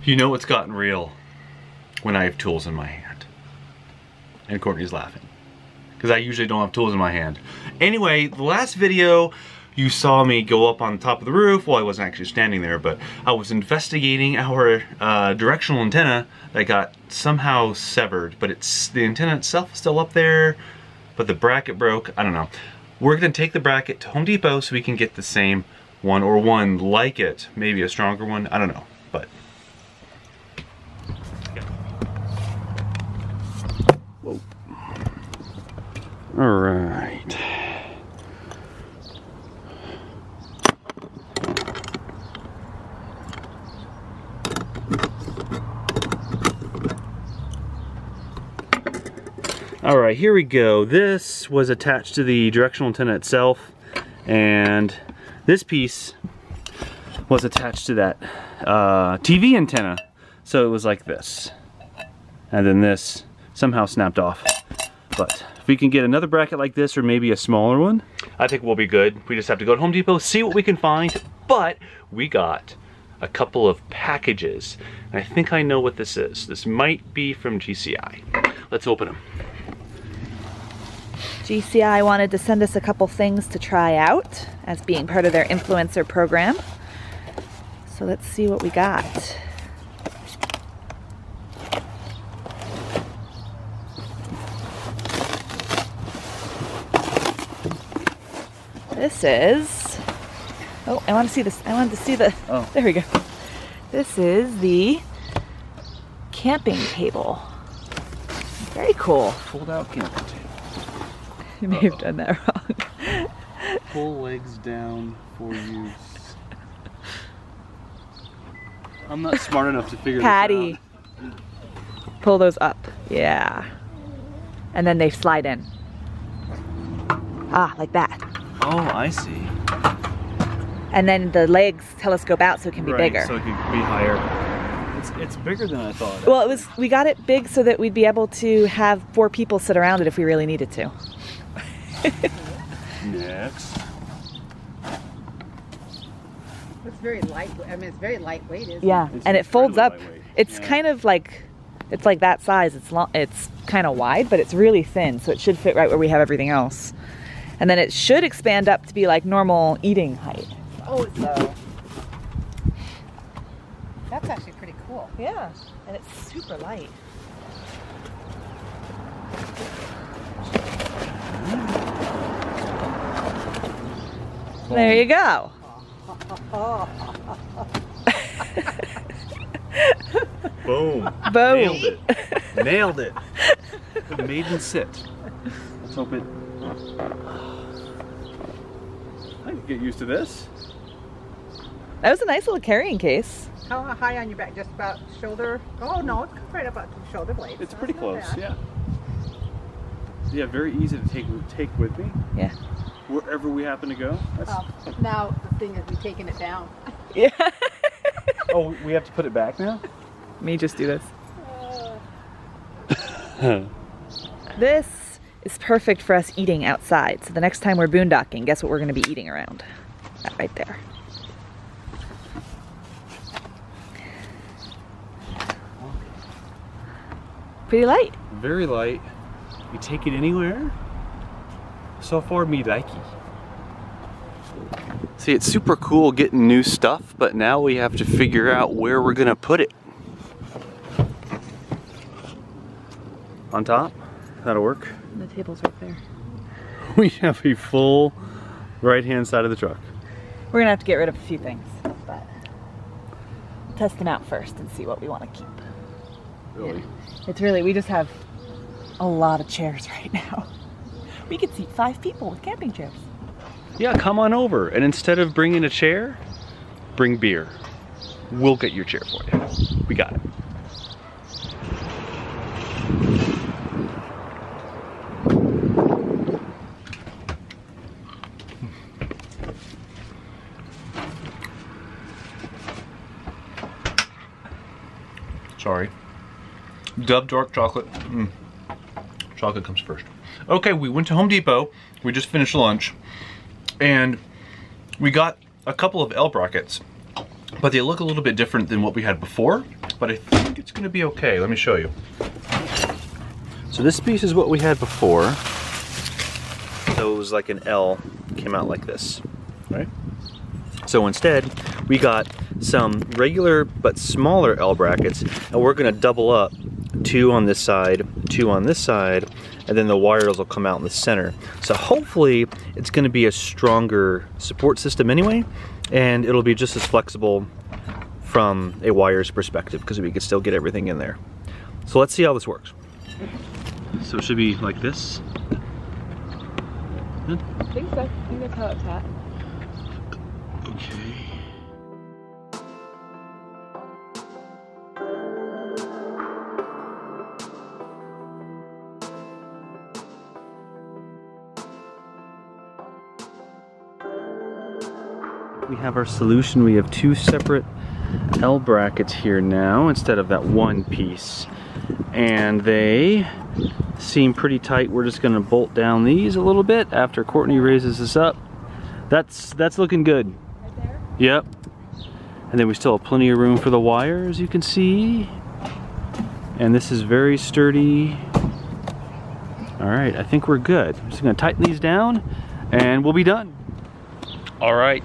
You know it's gotten real when I have tools in my hand. And Courtney's laughing. Because I usually don't have tools in my hand. Anyway, the last video, you saw me go up on top of the roof. Well, I wasn't actually standing there, but I was investigating our directional antenna that got somehow severed. But the antenna itself is still up there, but the bracket broke. I don't know. We're gonna take the bracket to Home Depot so we can get the same one, or one like it. Maybe a stronger one, I don't know, but. Whoa. All right. All right, here we go. This was attached to the directional antenna itself, and this piece was attached to that TV antenna. So it was like this. And then this somehow snapped off. But if we can get another bracket like this, or maybe a smaller one, I think we'll be good. We just have to go to Home Depot, see what we can find. But we got a couple of packages. And I think I know what this is. This might be from GCI. Let's open them. GCI wanted to send us a couple things to try out as being part of their influencer program. So let's see what we got. This is, oh, I want to see this. I wanted to see the, oh. There we go. This is the camping table. Very cool. Fold out camping table. You may have done that wrong. Pull legs down for use. I'm not smart enough to figure Patty. this out. Pull those up. Yeah. And then they slide in. Ah, like that. Oh, I see. And then the legs telescope out so it can be bigger. So it can be higher. It's bigger than I thought. Well, we got it big so that we'd be able to have 4 people sit around it if we really needed to. Next. It's very light. I mean, it's very lightweight, isn't it? Yeah, and it folds up. It's kind of like, it's like that size. It's long. It's kind of wide, but it's really thin, so it should fit right where we have everything else. And then it should expand up to be like normal eating height. Oh, so that's actually pretty cool. Yeah, and it's super light. There you go. Boom. Boom. Nailed it. Nailed it. The maiden sit. Let's hope it. I can get used to this. That was a nice little carrying case. How high on your back? Just about shoulder? Oh no, it's right about the shoulder blades. It's pretty close, yeah. Yeah, very easy to take with me. Yeah. Wherever we happen to go. Now the thing is, we're taking it down. Yeah. Oh, we have to put it back now? Let me just do this. This is perfect for us eating outside. So the next time we're boondocking, guess what we're going to be eating around? That right there. Pretty light. Very light. You take it anywhere. So far, me likey. See, it's super cool getting new stuff, but now we have to figure out where we're gonna put it. On top? That'll work. And the table's right there. We have a full right-hand side of the truck. We're gonna have to get rid of a few things, but we'll test them out first and see what we want to keep. Really? It's really, we just have a lot of chairs right now. We could seat 5 people with camping chairs. Yeah, come on over. And instead of bringing a chair, bring beer. We'll get your chair for you. We got it. Sorry. Dove dark chocolate. Chocolate comes first. Okay, we went to Home Depot. We just finished lunch. And we got a couple of L brackets. but they look a little bit different than what we had before, but I think it's gonna be okay. Let me show you. So this piece is what we had before. So it was like an L, came out like this, right? So instead, we got some regular but smaller L brackets, and we're gonna double up 2 on this side, 2 on this side, and then the wires will come out in the center. So hopefully it's gonna be a stronger support system anyway, and it'll be just as flexible from a wires perspective because we can still get everything in there. So let's see how this works. So it should be like this. Good? I think so. I think that's how it's at. Okay. We have our solution. We have 2 separate L brackets here now instead of that one piece. And they seem pretty tight. We're just gonna bolt down these a little bit after Courtney raises this up. That's looking good. Right there? Yep. And then we still have plenty of room for the wire, as you can see. And this is very sturdy. All right, I think we're good. I'm just gonna tighten these down and we'll be done. All right,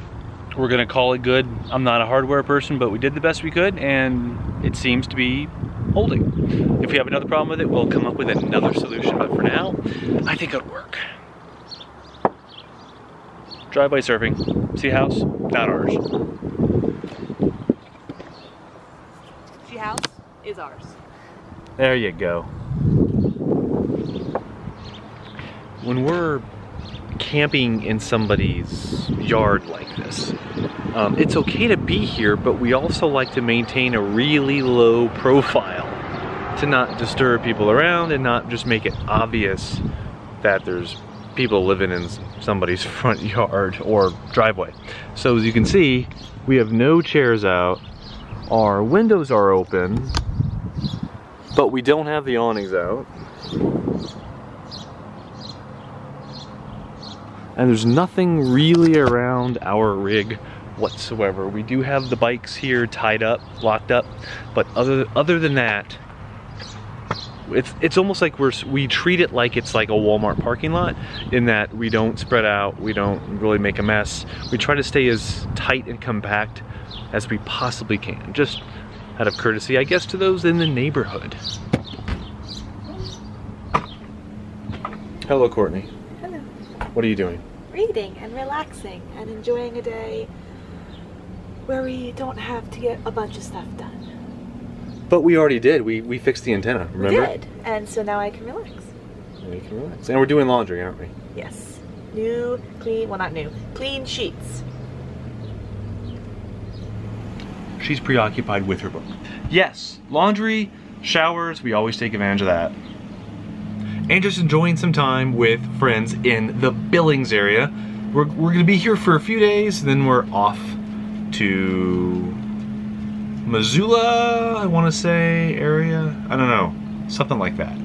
we're gonna call it good. I'm not a hardware person, but we did the best we could and it seems to be holding. If we have another problem with it, we'll come up with another solution, but for now, I think it'll work. Driveway surfing. See house? Not ours. See house is ours. There you go. When we're camping in somebody's yard like this, it's okay to be here, but we also like to maintain a really low profile to not disturb people around and not just make it obvious that there's people living in somebody's front yard or driveway. So as you can see, we have no chairs out, our windows are open, but we don't have the awnings out. And there's nothing really around our rig whatsoever. We do have the bikes here tied up, locked up, but other than that, it's almost like we treat it like it's like a Walmart parking lot, in that we don't spread out, we don't really make a mess. We try to stay as tight and compact as we possibly can, just out of courtesy, I guess, to those in the neighborhood. Hello, Courtney. Hello. What are you doing? Reading and relaxing and enjoying a day where we don't have to get a bunch of stuff done. But we already did. We fixed the antenna, remember? We did, and so now I can relax. And we can relax. And we're doing laundry, aren't we? Yes. New, clean, well not new, clean sheets. She's preoccupied with her book. Yes, laundry, showers, we always take advantage of that. And just enjoying some time with friends in the Billings area. We're gonna be here for a few days, then we're off to Missoula, I wanna say, area. I don't know, something like that.